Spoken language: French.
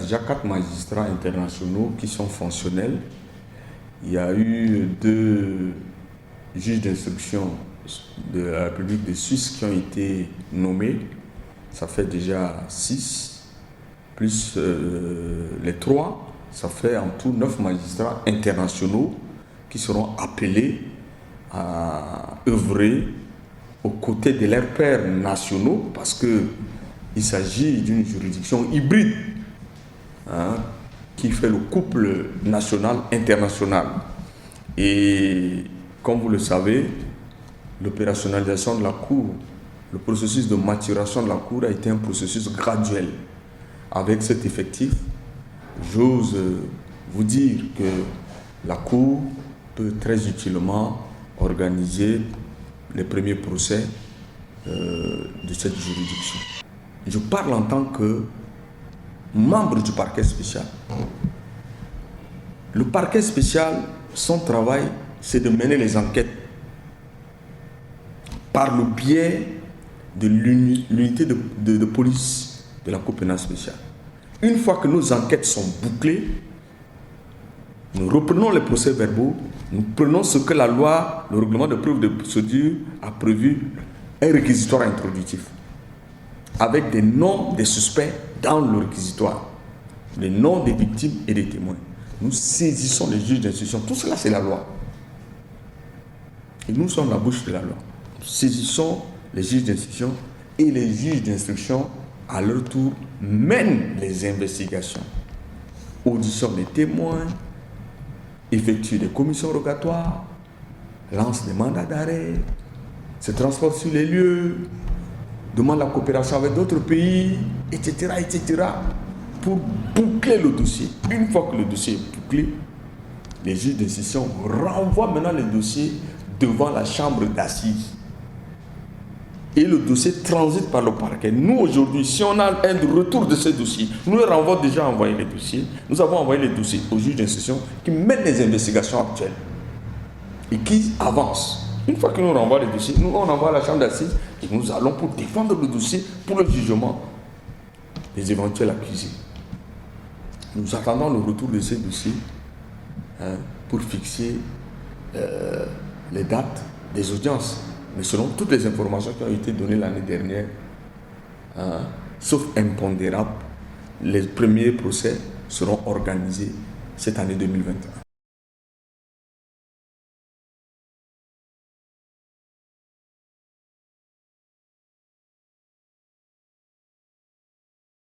déjà 4 magistrats internationaux qui sont fonctionnels. Il y a eu 2 juges d'instruction de la République de Suisse qui ont été nommés. Ça fait déjà 6, plus les 3, ça fait en tout 9 magistrats internationaux qui seront appelés à œuvrer aux côtés de leurs pairs nationaux, parce qu'il s'agit d'une juridiction hybride qui fait le couple national-international. Et comme vous le savez, l'opérationnalisation de la Cour, le processus de maturation de la Cour a été un processus graduel. Avec cet effectif, j'ose vous dire que la Cour peut très utilement organiser les premiers procès de cette juridiction. Je parle en tant que membre du parquet spécial. Le parquet spécial, son travail, c'est de mener les enquêtes par le biais de l'unité de police de la Cour pénale spéciale. Une fois que nos enquêtes sont bouclées, nous reprenons les procès-verbaux, nous prenons ce que la loi, le règlement de preuve de procédure a prévu, un réquisitoire introductif, avec des noms des suspects dans le réquisitoire, les noms des victimes et des témoins. Nous saisissons les juges d'instruction. Tout cela, c'est la loi. Et nous sommes la bouche de la loi. Nous saisissons les juges d'instruction et les juges d'instruction, à leur tour, mènent les investigations. Audition des témoins, effectuent des commissions rogatoires, lancent des mandats d'arrêt, se transportent sur les lieux, demandent la coopération avec d'autres pays, etc., etc., pour boucler le dossier. Une fois que le dossier est bouclé, les juges d'instruction renvoient maintenant le dossier devant la chambre d'assises. Et le dossier transite par le parquet. Nous, aujourd'hui, si on a un retour de ce dossier, nous leur avons déjà envoyé les dossiers. Nous avons envoyé les dossiers aux juges d'instruction qui mènent les investigations actuelles et qui avancent. Une fois que nous renvoient les dossiers, nous on envoie à la chambre d'assises et nous allons pour défendre le dossier pour le jugement des éventuels accusés. Nous attendons le retour de ces dossiers pour fixer les dates des audiences. Mais selon toutes les informations qui ont été données l'année dernière, sauf impondérable, les premiers procès seront organisés cette année 2021.